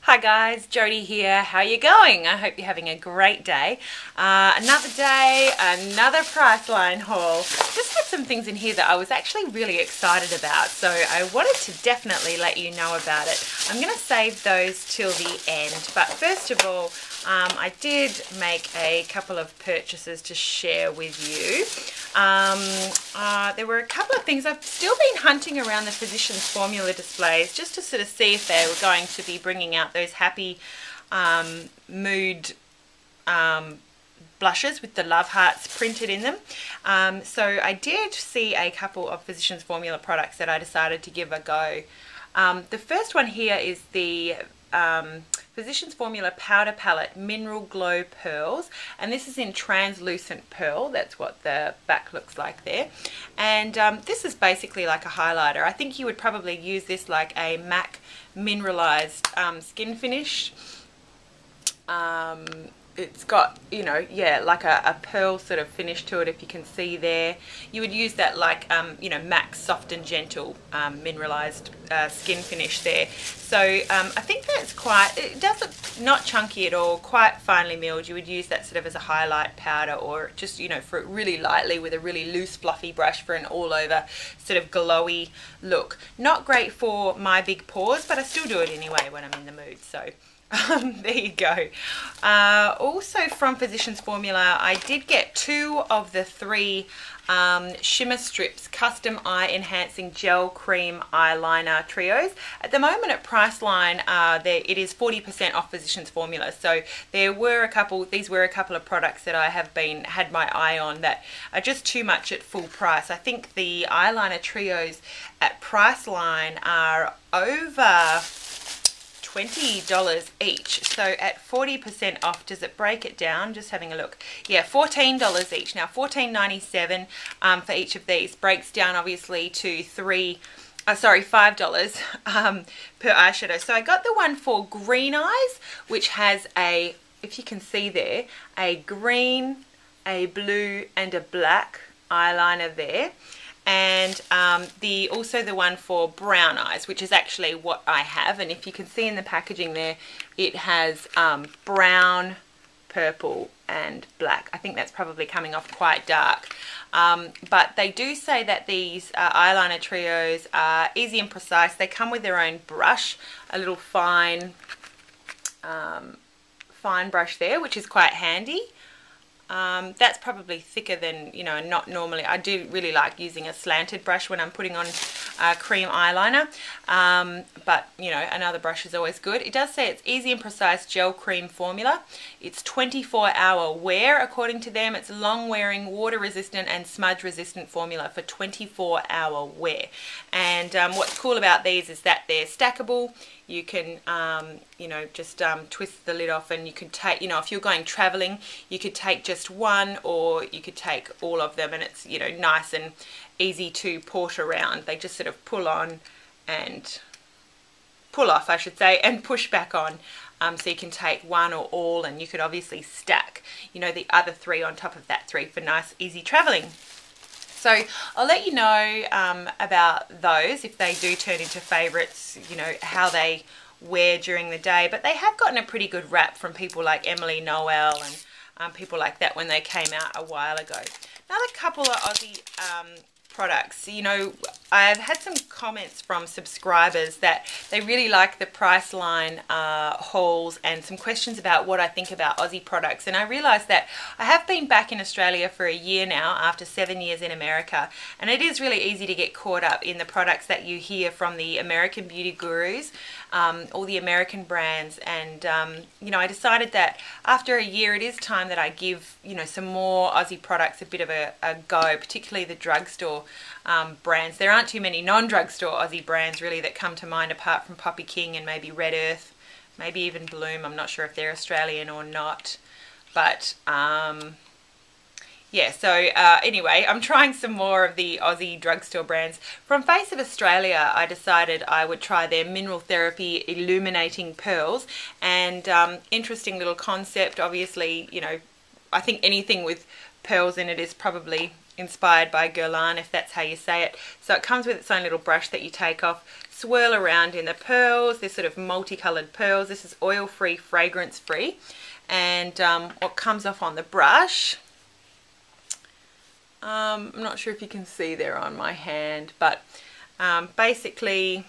Hi guys, Jodie here. How are you going? I hope you're having a great day. Another day, another Priceline haul. Just had some things in here that I was actually really excited about, so I wanted to definitely let you know about it. I'm going to save those till the end, but first of all, I did make a couple of purchases to share with you. There were a couple of things. I've still been hunting around the Physicians Formula displays just to sort of see if they were going to be bringing out those happy mood blushes with the love hearts printed in them. So I did see a couple of Physicians Formula products that I decided to give a go. The first one here is the Physicians Formula Powder Palette Mineral Glow Pearls, and this is in translucent pearl. That's what the back looks like there. And this is basically like a highlighter. I think you would probably use this like a MAC mineralized skin finish. It's got, you know, yeah, like a pearl sort of finish to it, if you can see there. You would use that like, you know, MAC Soft and Gentle mineralized skin finish there. So I think that's quite, it does look not chunky at all, quite finely milled. You would use that sort of as a highlight powder, or just, you know, for it really lightly with a really loose fluffy brush for an all over sort of glowy look. Not great for my big pores, but I still do it anyway when I'm in the mood, so there you go. Also from Physicians Formula, I did get 2 of the 3 Shimmer Strips Custom Eye Enhancing Gel Cream Eyeliner Trios. At the moment at Priceline, it is 40% off Physicians Formula. So there were a couple, these were a couple of products that I have had my eye on that are just too much at full price. I think the eyeliner trios at Priceline are over $20 each. So at 40% off, does it break it down? Just having a look. Yeah, $14 each. Now $14.97 for each of these breaks down obviously to $5 per eyeshadow. So I got the one for green eyes, which has a, if you can see there, a green, a blue and a black eyeliner there. And also the one for brown eyes, which is actually what I have. And if you can see in the packaging there, it has brown, purple and black. I think that's probably coming off quite dark. But they do say that these eyeliner trios are easy and precise. They come with their own brush, a little fine brush there, which is quite handy. That's probably thicker than, you know, not normally. I do really like using a slanted brush when I'm putting on cream eyeliner, but you know, another brush is always good. It does say it's easy and precise gel cream formula. It's 24-hour wear according to them. It's long wearing, water resistant and smudge resistant formula for 24-hour wear. And what's cool about these is that they're stackable. You can, you know, just twist the lid off, and you could take, you know, if you're going traveling, you could take just one, or you could take all of them, and it's, you know, nice and easy to port around. They just sort of pull on and pull off, I should say, and push back on. So you can take one or all, and you could obviously stack, you know, the other 3 on top of that 3 for nice, easy traveling. So I'll let you know about those if they do turn into favourites, you know, how they wear during the day. But they have gotten a pretty good rap from people like Emily Noel and people like that when they came out a while ago. Another couple of Aussie products. You know, I've had some comments from subscribers that they really like the Priceline hauls, and some questions about what I think about Aussie products. And I realised that I have been back in Australia for a year now after 7 years in America, and it is really easy to get caught up in the products that you hear from the American beauty gurus, all the American brands. And you know, I decided that after a year it is time that I give, you know, some more Aussie products a bit of a go, particularly the drugstore brands. There aren't too many non-drugstore Aussie brands really that come to mind, apart from Poppy King and maybe Red Earth, maybe even Bloom. I'm not sure if they're Australian or not, but yeah, so anyway, I'm trying some more of the Aussie drugstore brands. From Face of Australia, I decided I would try their Mineral Therapy Illuminating Pearls, and interesting little concept. Obviously, you know, I think anything with pearls in it is probably inspired by Guerlain, if that's how you say it. So it comes with its own little brush that you take off, swirl around in the pearls. They're sort of multicolored pearls. This is oil-free, fragrance-free. And what comes off on the brush, I'm not sure if you can see there on my hand, but basically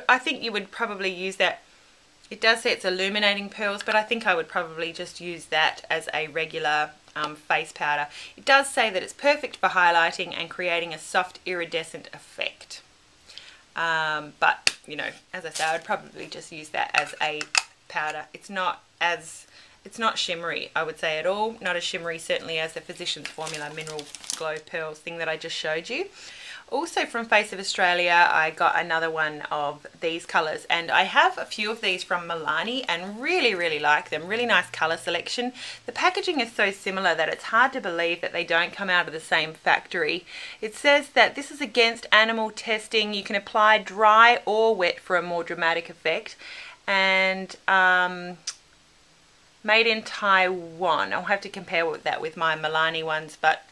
I think you would probably use that. It does say it's illuminating pearls, but I think I would probably just use that as a regular face powder. It does say that it's perfect for highlighting and creating a soft iridescent effect. But, you know, as I say, I would probably just use that as a powder. It's not shimmery, I would say, at all. Not as shimmery, certainly, as the Physicians Formula Mineral Glow Pearls thing that I just showed you. Also from Face of Australia, I got another one of these colours, and I have a few of these from Milani and really like them. Really nice colour selection. The packaging is so similar that it's hard to believe that they don't come out of the same factory. It says that this is against animal testing. You can apply dry or wet for a more dramatic effect, and made in Taiwan. I'll have to compare that with my Milani ones, but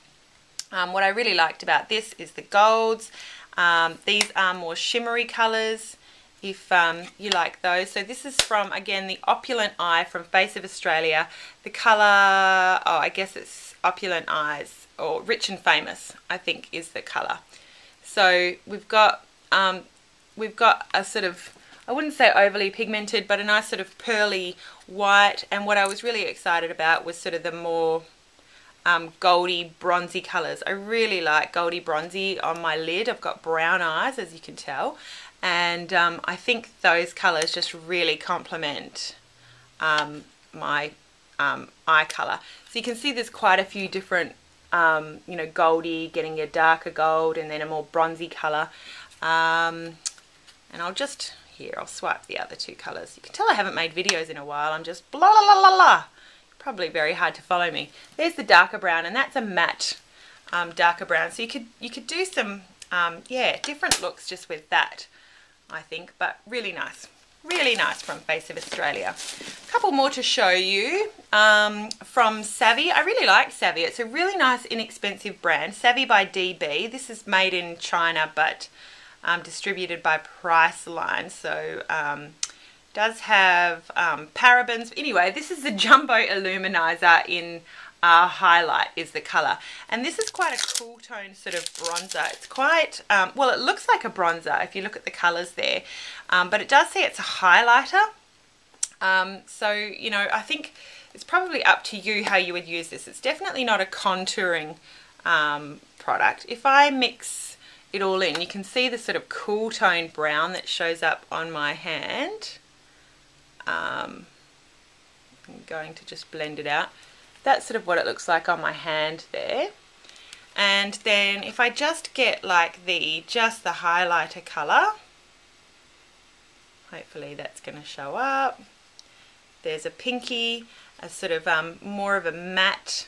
what I really liked about this is the golds. These are more shimmery colours, if you like those. So this is from, again, the Opulent Eye from Face of Australia. The colour, oh, I guess it's Opulent Eyes, or Rich and Famous, I think is the colour. So we've got a sort of, I wouldn't say overly pigmented, but a nice sort of pearly white. And what I was really excited about was sort of the more goldy bronzy colours. I really like goldy bronzy on my lid. I've got brown eyes, as you can tell, and I think those colours just really complement my eye colour. So you can see there's quite a few different you know, goldy, getting a darker gold, and then a more bronzy colour. And I'll just, here, I'll swipe the other two colours. You can tell I haven't made videos in a while. I'm just blah la la la la. Probably very hard to follow me. There's the darker brown, and that's a matte darker brown. So you could do some yeah, different looks just with that, I think. But really nice from Face of Australia. A couple more to show you from Savvy. I really like Savvy. It's a really nice, inexpensive brand. Savvy by DB. This is made in China, but distributed by PRICELINE. So does have parabens. Anyway, this is the Jumbo Illuminizer in Highlight is the colour. And this is quite a cool tone sort of bronzer. It's quite, well, it looks like a bronzer if you look at the colours there. But it does say it's a highlighter. So, you know, I think it's probably up to you how you would use this. It's definitely not a contouring product. If I mix it all in, you can see the sort of cool tone brown that shows up on my hand. I'm going to just blend it out. That's sort of what it looks like on my hand there. And then if I just get like just the highlighter colour, hopefully that's going to show up. There's a pinky, a sort of more of a matte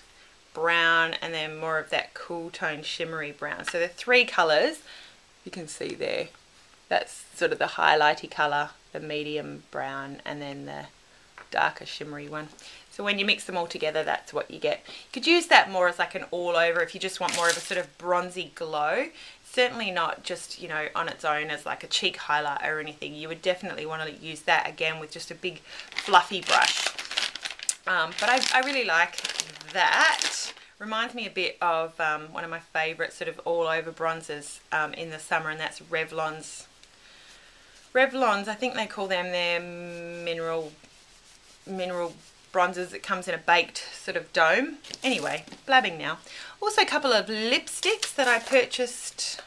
brown, and then more of that cool tone shimmery brown. So the three colours you can see there. That's sort of the highlighty colour, the medium brown, and then the darker shimmery one. So when you mix them all together, that's what you get. You could use that more as like an all over if you just want more of a sort of bronzy glow. Certainly not just, you know, on its own as like a cheek highlight or anything. You would definitely want to use that again with just a big fluffy brush. But I really like that. Reminds me a bit of one of my favourite sort of all over bronzers in the summer, and that's Revlon's. Revlon's, I think they call them their mineral bronzers that comes in a baked sort of dome. Anyway, blabbing now. Also a couple of lipsticks that I purchased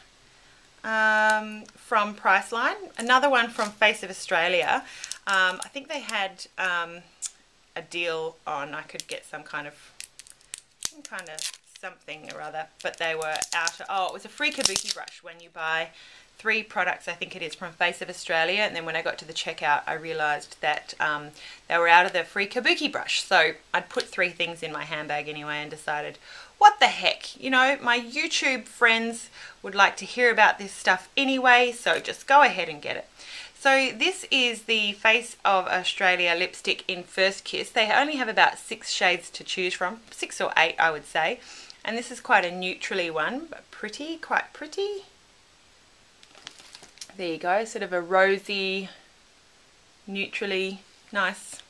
from PRICELINE. Another one from Face of Australia. I think they had a deal on, I could get some kind of something or other, but they were out of, oh, it was a free kabuki brush when you buy 3 products, I think it is, from Face of Australia. And then when I got to the checkout, I realised that they were out of the free kabuki brush. So I'd put 3 things in my handbag anyway and decided, what the heck, you know, my YouTube friends would like to hear about this stuff anyway, so just go ahead and get it. So this is the Face of Australia lipstick in First Kiss. They only have about 6 shades to choose from, 6 or 8 I would say. And this is quite a neutrally one, but pretty, quite pretty. There you go, sort of a rosy, neutrally nice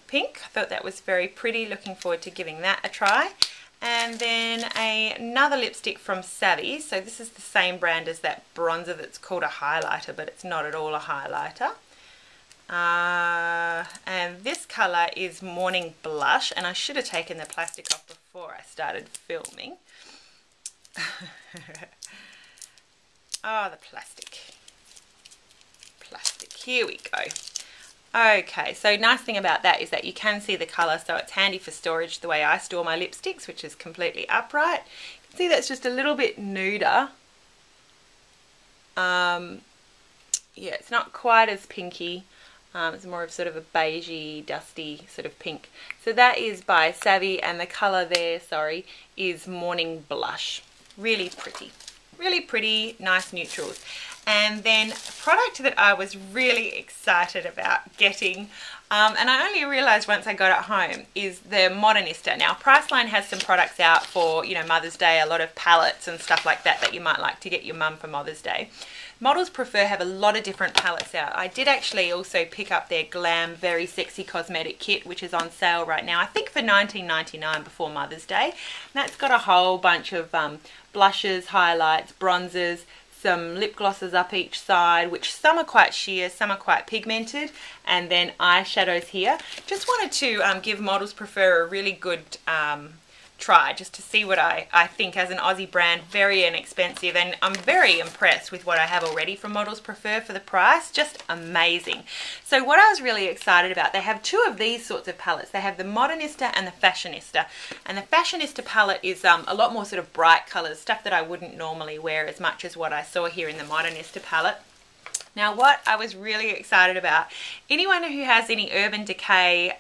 pink. I thought that was very pretty. Looking forward to giving that a try. And then another lipstick from Savvy. So this is the same brand as that bronzer that's called a highlighter, but it's not at all a highlighter. And this colour is Morning Blush, and I should have taken the plastic off before I started filming. Oh, the plastic. Here we go. Okay, so nice thing about that is that you can see the colour, so it's handy for storage the way I store my lipsticks, which is completely upright. You can see that's just a little bit nuder. Yeah, it's not quite as pinky. It's more of sort of a beigey, dusty sort of pink. So that is by Savvy, and the colour there, sorry, is Morning Blush. Really pretty, nice neutrals. And then a product that I was really excited about getting, and I only realised once I got it home, is the Modernista. Now, PRICELINE has some products out for, you know, Mother's Day, a lot of palettes and stuff like that that you might like to get your mum for Mother's Day. Models Prefer have a lot of different palettes out. I did actually also pick up their Glam Very Sexy Cosmetic Kit, which is on sale right now, I think for $19.99 before Mother's Day. And that's got a whole bunch of blushes, highlights, bronzers, some lip glosses up each side, which some are quite sheer, some are quite pigmented, and then eyeshadows here. Just wanted to give Models Prefer a really good try, just to see what I think as an Aussie brand. Very inexpensive, and I'm very impressed with what I have already from Models Prefer for the price. Just amazing. So what I was really excited about, they have two of these sorts of palettes. They have the Modernista and the Fashionista, and the Fashionista palette is a lot more sort of bright colours, stuff that I wouldn't normally wear as much as what I saw here in the Modernista palette. Now, what I was really excited about, anyone who has any Urban Decay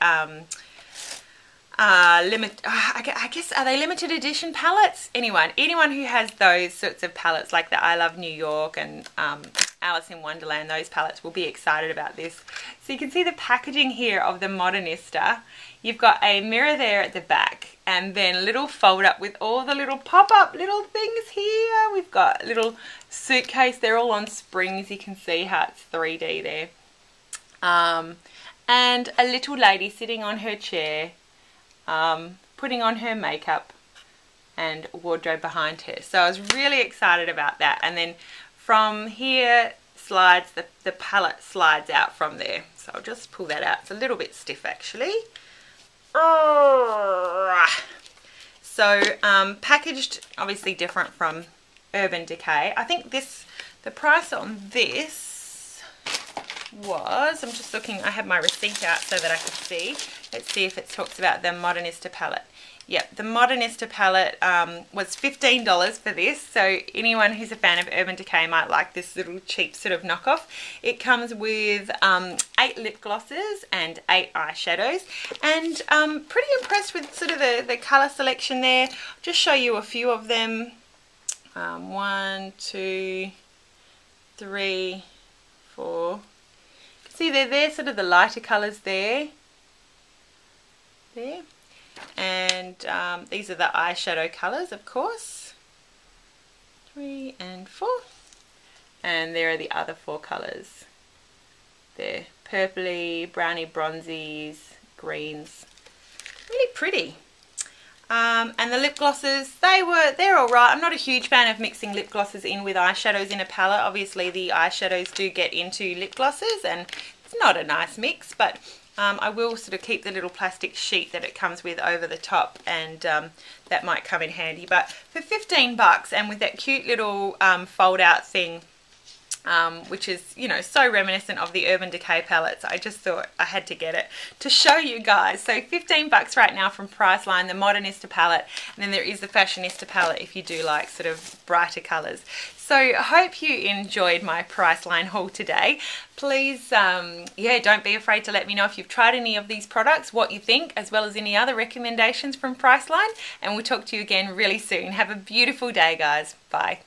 I guess, are they limited edition palettes? Anyone who has those sorts of palettes, like the I Love New York and Alice in Wonderland, those palettes will be excited about this. So you can see the packaging here of the Modernista. You've got a mirror there at the back, and then a little fold up with all the little pop-up little things here. We've got a little suitcase. They're all on springs. You can see how it's 3D there. And a little lady sitting on her chair, putting on her makeup, and wardrobe behind her. So I was really excited about that. And then from here slides, the palette slides out from there. So I'll just pull that out. It's a little bit stiff actually. So packaged obviously different from Urban Decay. I think the price on this was, I'm just looking, I had my receipt out so that I could see. Let's see if it talks about the Modernista palette. Yep, the Modernista palette was $15 for this, so anyone who's a fan of Urban Decay might like this little cheap sort of knockoff. It comes with 8 lip glosses and 8 eyeshadows, and pretty impressed with sort of the colour selection there. I'll just show you a few of them. 1, 2, 3, 4. See, they're sort of the lighter colours there. And these are the eyeshadow colours, of course. 3 and 4. And there are the other 4 colours. They're purpley, browny, bronzies, greens. Really pretty. And the lip glosses, they're alright. I'm not a huge fan of mixing lip glosses in with eyeshadows in a palette. Obviously the eyeshadows do get into lip glosses, and it's not a nice mix, but I will sort of keep the little plastic sheet that it comes with over the top, and that might come in handy. But for $15, and with that cute little fold out thing, which is, you know, so reminiscent of the Urban Decay palettes, I just thought I had to get it to show you guys. So $15 right now from PRICELINE, the Modernista palette, and then there is the Fashionista palette if you do like sort of brighter colours. So I hope you enjoyed my PRICELINE haul today. Please, yeah, don't be afraid to let me know if you've tried any of these products, what you think, as well as any other recommendations from PRICELINE, and we'll talk to you again really soon. Have a beautiful day, guys. Bye.